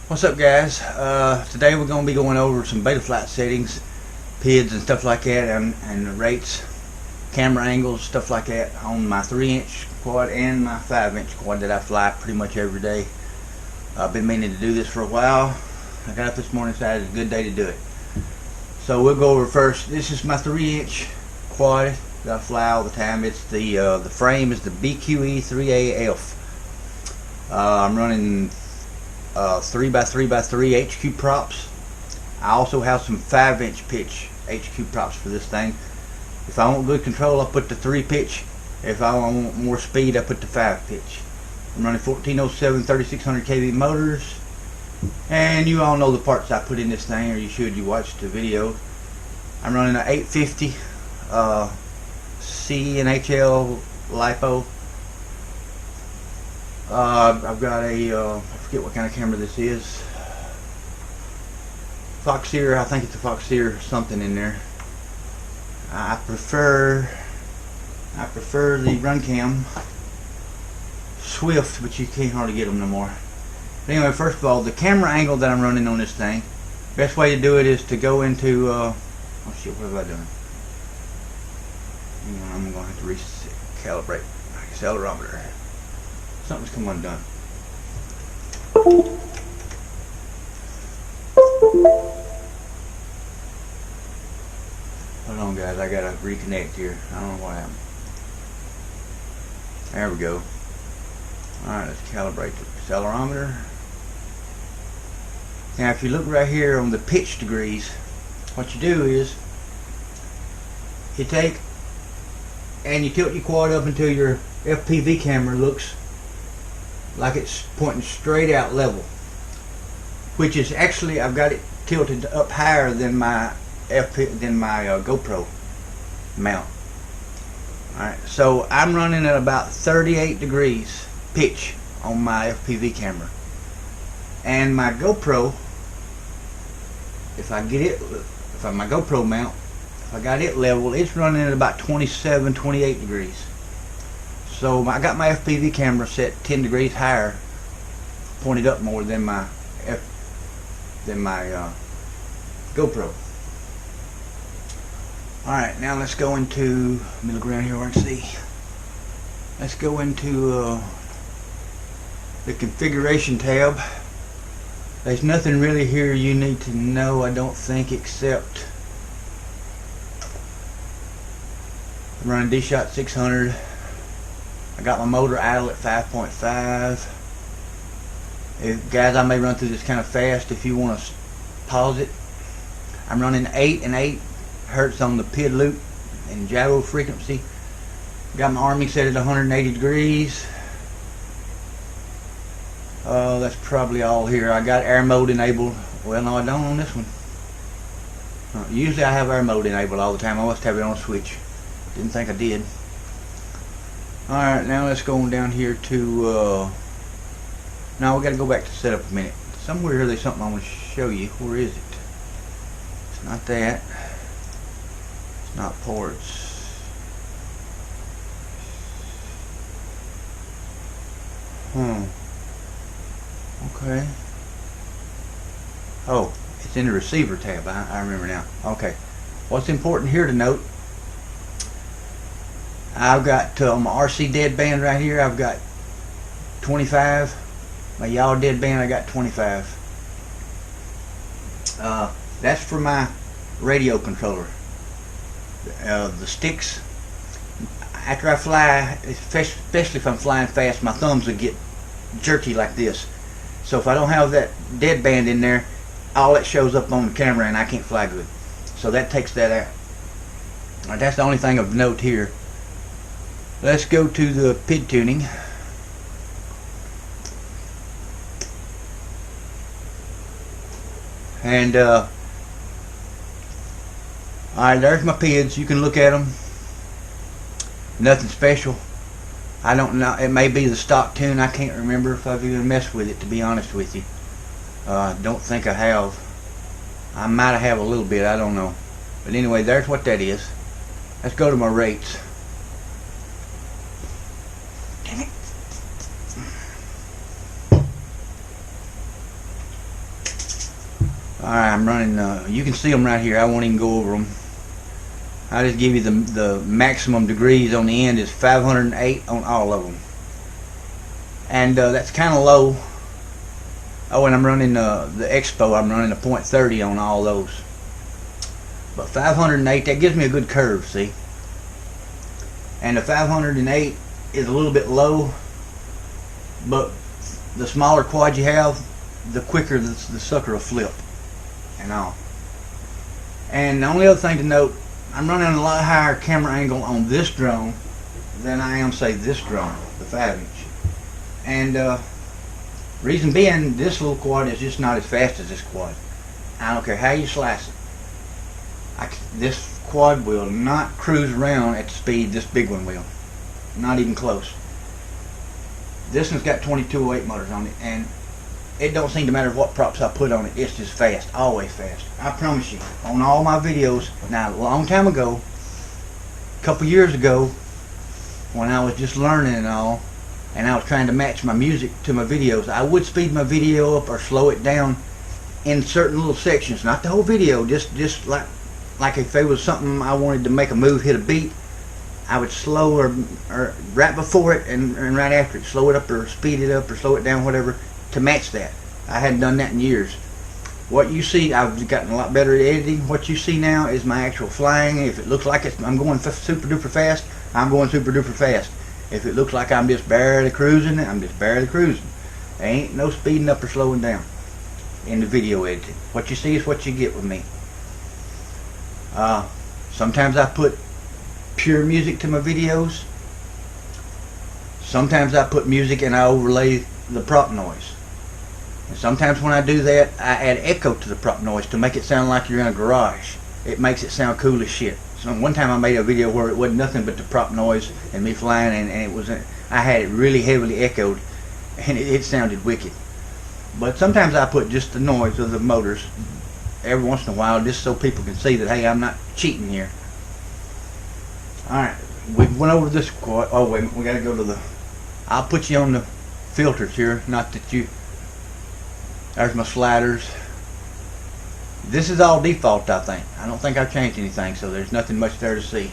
What's up, guys? Today we're going to be going over some beta flight settings, PIDs and stuff like that, and rates, camera angles, stuff like that on my 3-inch quad and my 5-inch quad that I fly pretty much every day. I've been meaning to do this for a while. I got up this morning and decided it's a good day to do it. So we'll go over first. This is my 3-inch quad that I fly all the time. It's the frame is the BQE 3AF. I'm running 3x3x3 HQ props. I also have some 5-inch pitch HQ props for this thing. If I want good control, I put the 3 pitch. If I want more speed, I put the 5 pitch. I'm running 1407 3600 kV motors, and you all know the parts I put in this thing, or you should. You watched the video. I'm running an 850 CNHL LiPo. I've got a I forget what kind of camera this is. Foxeer, I think it's a Foxeer something in there. I prefer the Runcam Swift, but you can't hardly get them no more. But anyway, first of all, the camera angle that I'm running on this thing, best way to do it is to go into oh shit, what have I done? I'm gonna have to recalibrate my accelerometer. Something's come undone. Hold on, guys, I gotta reconnect here. I don't know what happened. There we go. Alright, let's calibrate the accelerometer. Now if you look right here on the pitch degrees, what you do is you take and you tilt your quad up until your FPV camera looks like it's pointing straight out level, which is actually, I've got it tilted up higher than my GoPro mount. Alright, so I'm running at about 38 degrees pitch on my FPV camera, and my GoPro, if my GoPro mount, if I got it level, it's running at about 27, 28 degrees. So I got my FPV camera set 10 degrees higher, pointed up more than my GoPro. Alright, now let's go into, let me look around here where I can see. Let's go into the configuration tab. There's nothing really here you need to know, I don't think, except I'm running D-Shot 600. I got my motor idle at 5.5. Guys, I may run through this kind of fast if you want to pause it. I'm running 8 and 8 hertz on the PID loop and gyro frequency. Got my arming set at 180 degrees. That's probably all here. I got air mode enabled. Well, no, I don't on this one. Usually I have air mode enabled all the time. I must have it on a switch. Didn't think I did. Alright, now let's go on down here to now we got to go back to setup a minute. Somewhere here there's something I want to show you. Where is it? It's not that. It's not ports. Okay. Oh, it's in the receiver tab. I remember now. Okay. What's important here to note, I've got my RC deadband right here, I've got 25. My yaw deadband, I got 25. That's for my radio controller. The sticks, after I fly, especially if I'm flying fast, my thumbs will get jerky like this. So if I don't have that deadband in there, all that shows up on the camera and I can't fly good. So that takes that out. Alright, that's the only thing of note here. Let's go to the PID tuning. And alright, there's my PIDs. You can look at them. Nothing special. I don't know. It may be the stock tune. I can't remember if I've even messed with it, to be honest with you. Don't think I have. I might have a little bit. I don't know. But anyway, there's what that is. Let's go to my rates. Alright, I'm running, you can see them right here. I won't even go over them. I just give you the maximum degrees on the end is 508 on all of them. And that's kind of low. Oh, and I'm running the Expo, I'm running a .30 on all those. But 508, that gives me a good curve, see? And the 508 is a little bit low, but the smaller quad you have, the quicker the sucker will flip and all. And the only other thing to note, I'm running a lot higher camera angle on this drone than I am, say, this drone, the 5-inch. And reason being, this little quad is just not as fast as this quad. I don't care how you slice it. This quad will not cruise around at the speed this big one will. Not even close. This one's got 2208 motors on it, and it don't seem to matter what props I put on it, it's just fast, always fast. I promise you, on all my videos, now a long time ago, a couple years ago, when I was just learning and all, and I was trying to match my music to my videos, I would speed my video up or slow it down in certain little sections, not the whole video, just like if there was something I wanted to make a move, hit a beat, I would slow or right before it and right after it, slow it up or speed it up or slow it down, whatever, to match that. I hadn't done that in years. What you see, I've gotten a lot better at editing. What you see now is my actual flying. If it looks like I'm going super duper fast, I'm going super duper fast. If it looks like I'm just barely cruising, I'm just barely cruising. There ain't no speeding up or slowing down in the video editing. What you see is what you get with me. Sometimes I put pure music to my videos. Sometimes I put music and I overlay the prop noise. And sometimes when I do that, I add echo to the prop noise to make it sound like you're in a garage. It makes it sound cool as shit. So one time I made a video where it wasn't nothing but the prop noise and me flying, and it was, I had it really heavily echoed, and it sounded wicked. But sometimes I put just the noise of the motors every once in a while, just so people can see that, hey, I'm not cheating here. Alright, we went over this quad. Oh wait, we gotta go to the, I'll put you on the filters here, not that you, there's my sliders. This is all default, I think. I don't think I've changed anything, so there's nothing much there to see.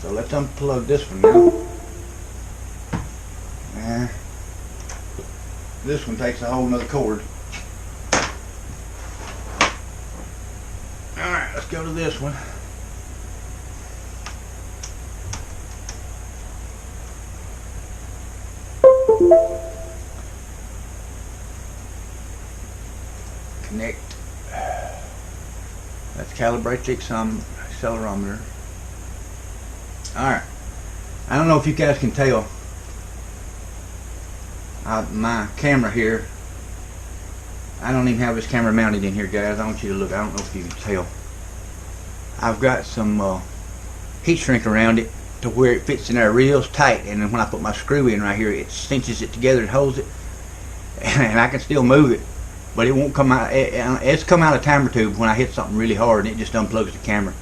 So let's unplug this one now. This one takes a whole nother cord. Alright, let's go to this one. Connect. Let's calibrate the accelerometer. Alright. I don't know if you guys can tell. My camera here, I don't even have this camera mounted in here, guys. I want you to look. I don't know if you can tell. I've got some heat shrink around it to where it fits in there real tight, and then when I put my screw in right here, it cinches it together and holds it, and I can still move it, but it won't come out. It's come out a time or two when I hit something really hard, and it just unplugs the camera.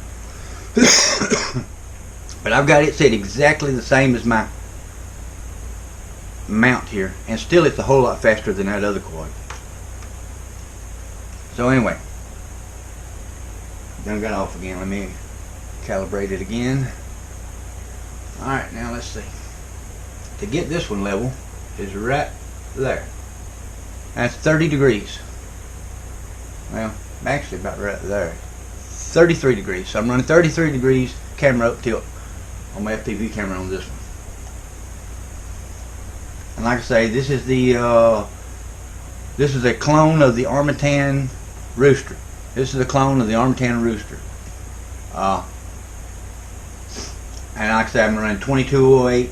But I've got it set exactly the same as my mount here, and still it's a whole lot faster than that other quad. So anyway, done got off again. Let me calibrate it again. Alright, now let's see. To get this one level is right there. That's 30 degrees. Well, actually about right there. 33 degrees. So I'm running 33 degrees camera up tilt on my FPV camera on this one. And like I say, this is a clone of the Armattan Rooster. This is a clone of the Armattan Rooster. And like I say, I'm running 2208.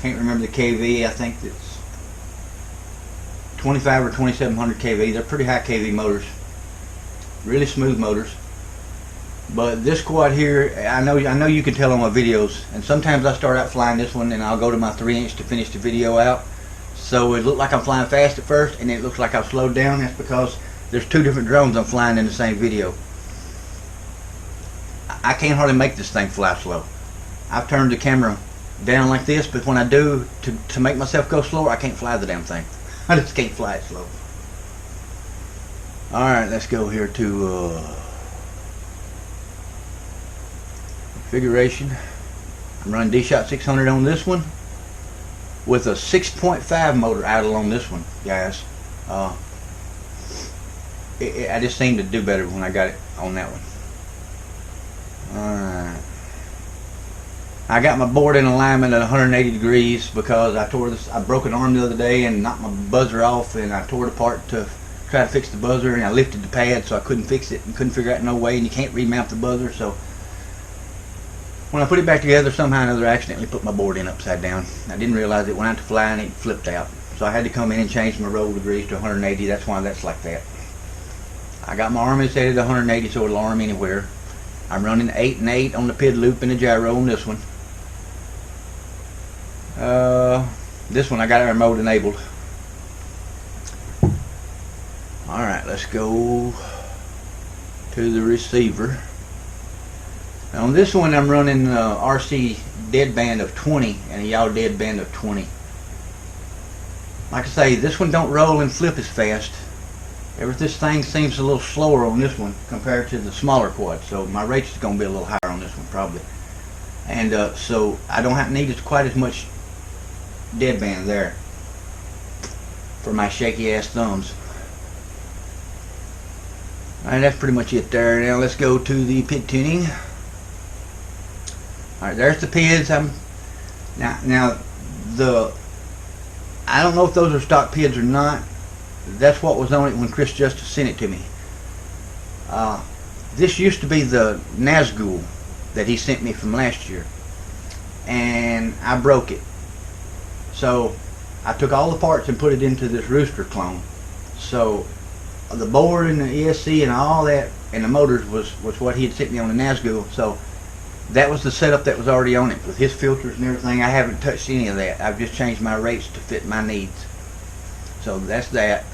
Can't remember the kV. I think it's 25 or 2700 kV. They're pretty high kV motors. Really smooth motors. But this quad here, I know you can tell on my videos, and sometimes I start out flying this one and I'll go to my 3-inch to finish the video out. So it looks like I'm flying fast at first, and it looks like I've slowed down. That's because there's two different drones I'm flying in the same video. I can't hardly make this thing fly slow. I've turned the camera down like this, but when I do, to make myself go slower, I can't fly the damn thing. I just can't fly it slow. Alright, let's go here to configuration. I'm running D-Shot 600 on this one with a 6.5 motor idle on this one, guys. I just seemed to do better when I got it on that one. Alright. I got my board in alignment at 180 degrees because I broke an arm the other day and knocked my buzzer off, and I tore it apart to try to fix the buzzer, and I lifted the pad so I couldn't fix it and couldn't figure out no way, and you can't remount the buzzer. So when I put it back together, somehow or another I accidentally put my board in upside down. I didn't realize it went out to fly and it flipped out. So I had to come in and change my roll degrees to 180. That's why that's like that. I got my arm set at 180 so it'll arm anywhere. I'm running 8 and 8 on the PID loop and the gyro on this one. This one I got our remote enabled. Alright, let's go to the receiver. Now on this one I'm running RC deadband of 20 and a yaw deadband of 20. Like I say, this one don't roll and flip as fast. This thing seems a little slower on this one compared to the smaller quad, so my rate is going to be a little higher on this one probably. And so I don't need quite as much deadband there for my shaky ass thumbs. Alright, that's pretty much it there. Now let's go to the PID tuning. Alright, there's the PIDs. Now I don't know if those are stock PIDs or not. That's what was on it when Chris Justice sent it to me. This used to be the Nazgul that he sent me from last year, and I broke it. So I took all the parts and put it into this Rooster clone. So the board and the ESC and all that and the motors was what he had sent me on the Nazgul. So that was the setup that was already on it with his filters and everything. I haven't touched any of that. I've just changed my rates to fit my needs. So that's that.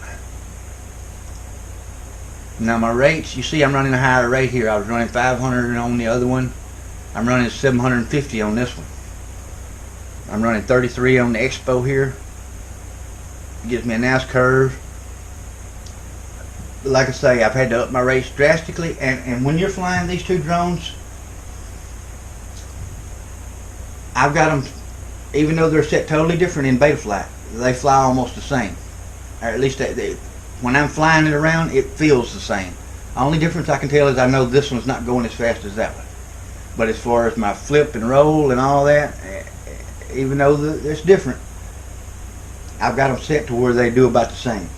Now my rates, you see I'm running a higher rate here. I was running 500 on the other one. I'm running 750 on this one. I'm running 33 on the Expo here. It gives me a nice curve. But like I say, I've had to up my rates drastically, and when you're flying these two drones, I've got them, even though they're set totally different in beta flight, they fly almost the same. Or at least when I'm flying it around, it feels the same. The only difference I can tell is I know this one's not going as fast as that one. But as far as my flip and roll and all that, even though it's different, I've got them set to where they do about the same.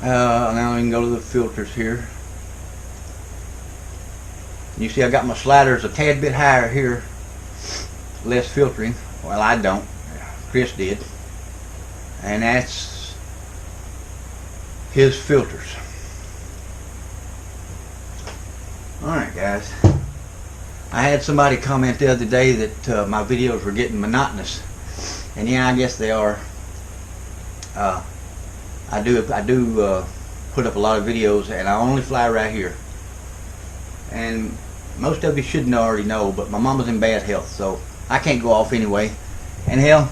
Now we can go to the filters here. You see I got my sliders a tad bit higher here, less filtering. Well, I don't. Chris did. And that's his filters. Alright guys, I had somebody comment the other day that my videos were getting monotonous, and yeah, I guess they are. I do put up a lot of videos, and I only fly right here, and most of you shouldn't already know, but my mama's in bad health, so I can't go off anyway. And hell,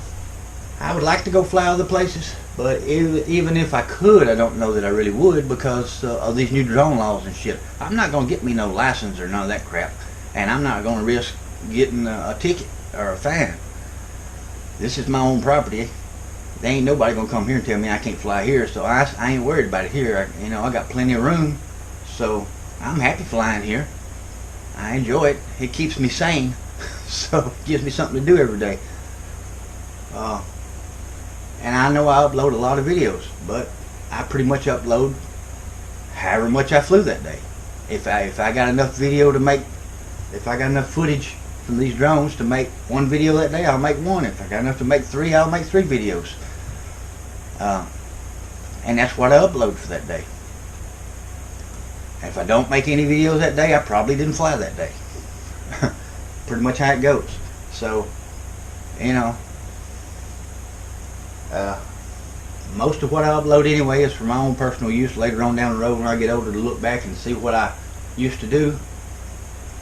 I would like to go fly other places, but even if I could, I don't know that I really would, because of these new drone laws and shit. I'm not going to get me no license or none of that crap, and I'm not going to risk getting a ticket or a fine. This is my own property. There ain't nobody going to come here and tell me I can't fly here, so I ain't worried about it here. I got plenty of room, so I'm happy flying here. I enjoy it. It keeps me sane, so it gives me something to do every day. And I know I upload a lot of videos, but I pretty much upload however much I flew that day. If I got enough video to make, if I got enough footage from these drones to make one video that day, I'll make one. If I got enough to make 3, I'll make 3 videos. And that's what I upload for that day. And if I don't make any videos that day, I probably didn't fly that day. Pretty much how it goes. So, most of what I upload anyway is for my own personal use later on down the road when I get older, to look back and see what I used to do.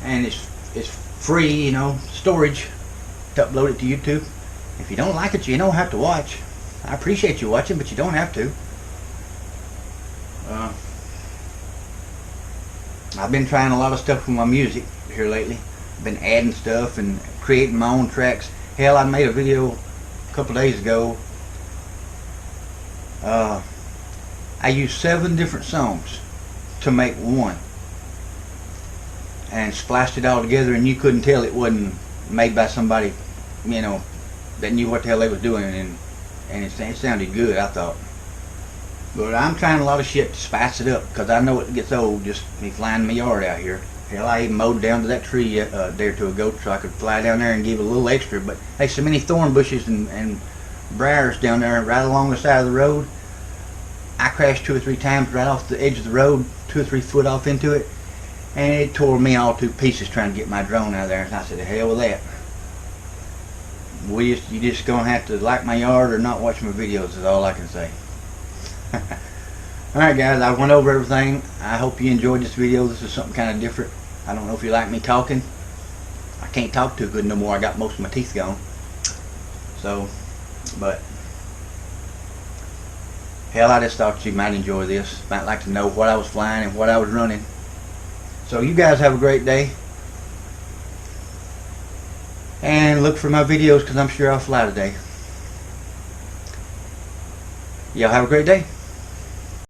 And it's free, storage. to upload it to YouTube. If you don't like it, you don't have to watch. I appreciate you watching, but you don't have to. I've been trying a lot of stuff with my music here lately. I've been adding stuff and creating my own tracks. Hell, I made a video a couple days ago. I used 7 different songs to make one, and splashed it all together, and you couldn't tell it wasn't made by somebody, you know, that knew what the hell they was doing, and it sounded good, I thought. But I'm trying a lot of shit to spice it up, because I know it gets old just me flying my yard out here. Hell, I even mowed down to that tree a day or two ago so I could fly down there and give it a little extra, but there's so many thorn bushes and briars down there right along the side of the road. I crashed 2 or 3 times right off the edge of the road, 2 or 3 foot off into it, and it tore me all to pieces trying to get my drone out of there. And I said, the hell with that. You just gonna have to like my yard or not watch my videos is all I can say. Alright guys, I went over everything. I hope you enjoyed this video. This is something kind of different. I don't know if you like me talking. I can't talk too good no more. I got most of my teeth gone. So, but hell, I just thought you might enjoy this. Might like to know what I was flying and what I was running. So you guys have a great day. And look for my videos, because I'm sure I'll fly today. Y'all have a great day.